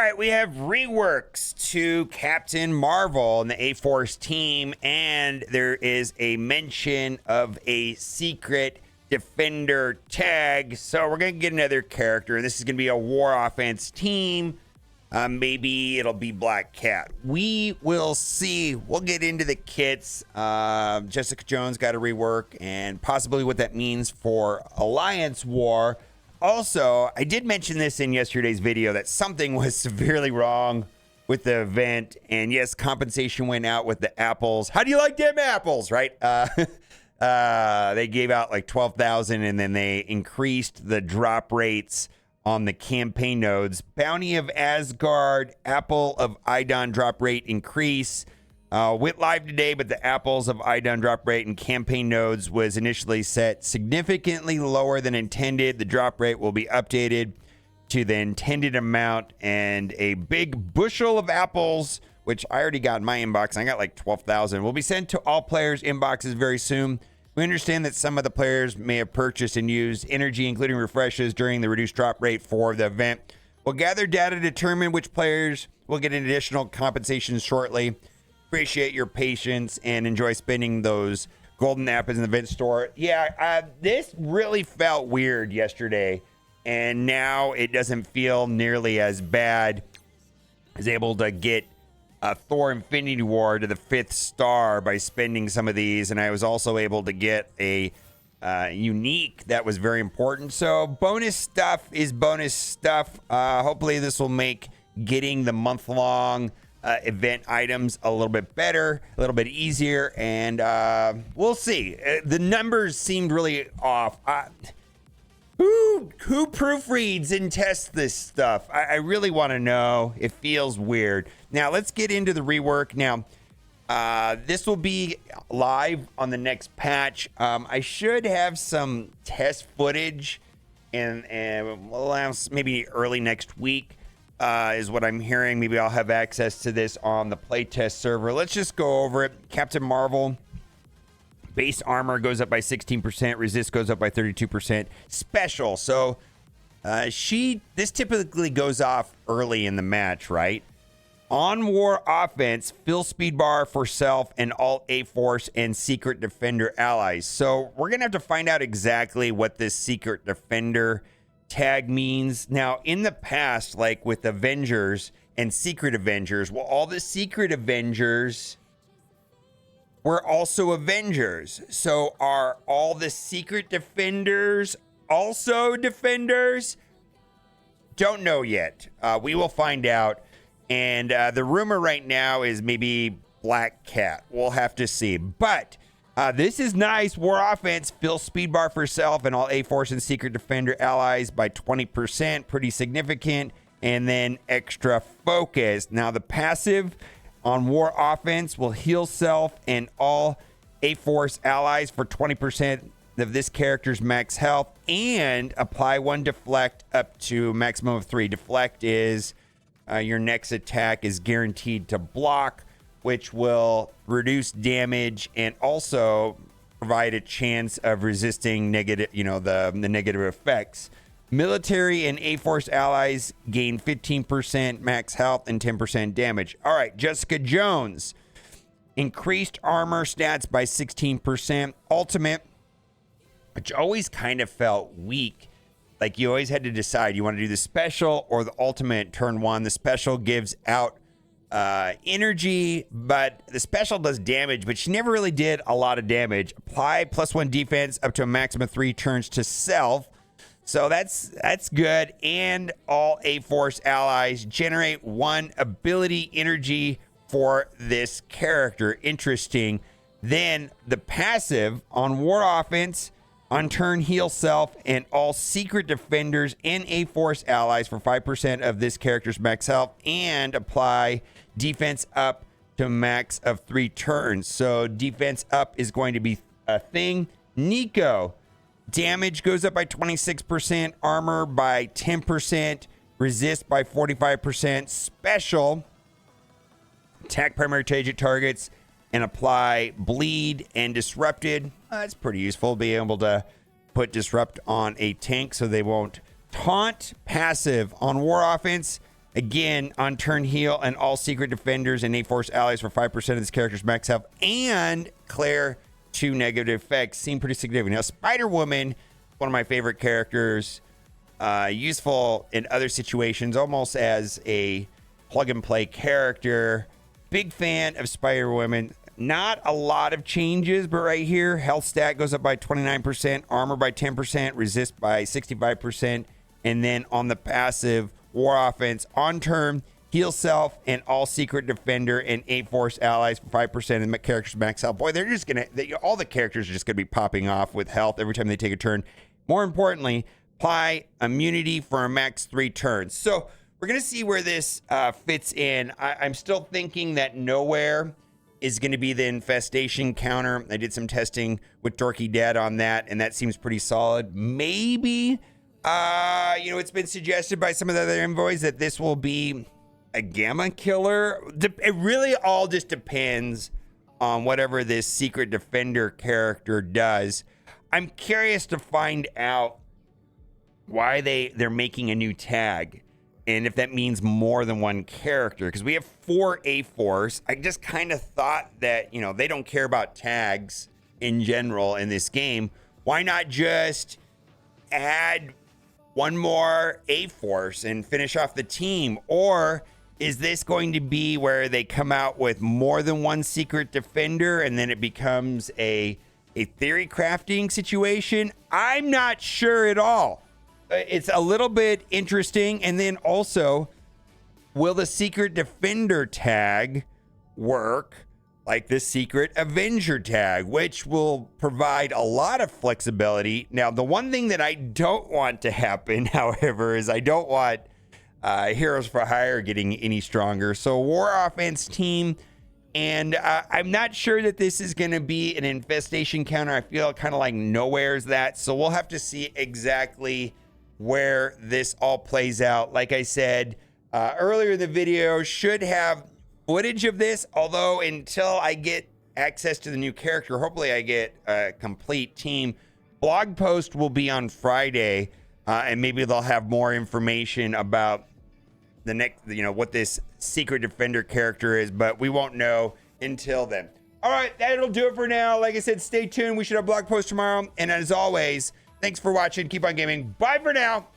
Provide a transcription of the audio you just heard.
right, we have reworks to Captain Marvel and the A-Force team, and there is a mention of a secret defender tag. So we're going to get another character, and this is going to be a war offense team. Maybe it'll be Black Cat. We will see. We'll get into the kits. Jessica Jones got a rework, and possibly what that means for Alliance War. Also, I did mention this in yesterday's video that something was severely wrong with the event. And yes, compensation went out with the apples. How do you like them apples, right? They gave out like 12,000, and then they increased the drop rates on the campaign nodes. Bounty of Asgard, Apple of Idon drop rate increase. Went live today, but the Apples of Idon drop rate and campaign nodes was initially set significantly lower than intended. The drop rate will be updated to the intended amount, and a big bushel of apples, which I already got in my inbox. I got like 12,000. Will be sent to all players' inboxes very soon. We understand that some of the players may have purchased and used energy, including refreshes, during the reduced drop rate for the event. We'll gather data to determine which players will get an additional compensation shortly. Appreciate your patience and enjoy spending those golden apples in the event store. Yeah, this really felt weird yesterday, and now it doesn't feel nearly as bad. I was able to get a Thor Infinity War to the 5th star by spending some of these, and I was also able to get a unique that was very important. So bonus stuff is bonus stuff. Hopefully this will make getting the month-long event items a little bit better, a little bit easier, and we'll see. The numbers seemed really off. Who proofreads and tests this stuff? I really want to know. It feels weird. Now let's get into the rework. Now this will be live on the next patch. I should have some test footage and maybe early next week. Is what I'm hearing. Maybe I'll have access to this on the playtest server. Let's just go over it. Captain Marvel, base armor goes up by 16%. Resist goes up by 32%. Special. So this typically goes off early in the match, right? On war offense, fill speed bar for self and alt A-Force and secret defender allies. So we're going to have to find out exactly what this secret defender tag means. Now, in the past, like with Avengers and Secret Avengers, well, all the Secret Avengers were also Avengers. So are all the Secret Defenders also Defenders? Don't know yet. We will find out. And the rumor right now is maybe Black Cat. We'll have to see. But this is nice. War offense, fill speed bar for self and all A-Force and Secret Defender allies by 20%. Pretty significant. And then extra focus. Now, the passive on war offense will heal self and all A-Force allies for 20% of this character's max health, and apply 1 deflect up to a maximum of 3. Deflect is your next attack is guaranteed to block, which will reduce damage and also provide a chance of resisting negative, the negative effects. Military and A-Force allies gain 15% max health and 10% damage. All right, Jessica Jones. Increased armor stats by 16%. Ultimate, which always kind of felt weak. Like you always had to decide, you want to do the special or the ultimate turn 1. The special gives out energy, but the special does damage, but she never really did a lot of damage. Apply +1 defense up to a maximum of 3 turns to self. So that's good. And all A-Force allies generate 1 ability energy for this character. Interesting. Then the passive on war offense, on turn heal self and all secret defenders and A-Force allies for 5% of this character's max health, and apply defense up to a max of 3 turns. So defense up is going to be a thing. Nico, damage goes up by 26%, armor by 10%, resist by 45%, special, attack primary targets, and apply bleed and disrupted. That's pretty useful, be able to put disrupt on a tank so they won't taunt. Passive on war offense, Again, on turn heal and all secret defenders and A-Force allies for 5% of this character's max health and clear 2 negative effects. Seem pretty significant. Now, Spider-Woman, one of my favorite characters, useful in other situations, almost as a plug-and-play character. Big fan of Spider-Woman. Not a lot of changes, but right here, health stat goes up by 29%, armor by 10%, resist by 65%, and then on the passive, war offense on turn, heal self and all secret defender and A-Force allies for 5% of the character's max health. Boy, they're just gonna, all the characters are just gonna be popping off with health every time they take a turn. More importantly, apply immunity for a max 3 turns. So we're gonna see where this fits in. I'm still thinking that nowhere is going to be the infestation counter. I did some testing with Dorky Dad on that, and that seems pretty solid. Maybe, it's been suggested by some of the other envoys that this will be a gamma killer. It really all just depends on whatever this secret defender character does. I'm curious to find out why they're making a new tag. And if that means more than one character, because we have 4 A-Force. I just kind of thought that, they don't care about tags in general in this game. Why not just add one more A-Force and finish off the team? Or is this going to be where they come out with more than one secret defender and then it becomes a theory crafting situation? I'm not sure at all. It's a little bit interesting. And then also, will the secret defender tag work like the secret avenger tag, which will provide a lot of flexibility? Now, the one thing that I don't want to happen, however, is I don't want Heroes for Hire getting any stronger. So war offense team, and I'm not sure that this is going to be an infestation counter. I feel kind of like Nowhere's that. So we'll have to see exactly where this all plays out. Like I said earlier in the video, should have footage of this, although until I get access to the new character, hopefully I get a complete team. Blog post will be on Friday, and maybe they'll have more information about the next, what this secret defender character is, but we won't know until then. All right, that'll do it for now. Like I said, stay tuned. We should have blog post tomorrow. And as always, thanks for watching. Keep on gaming. Bye for now.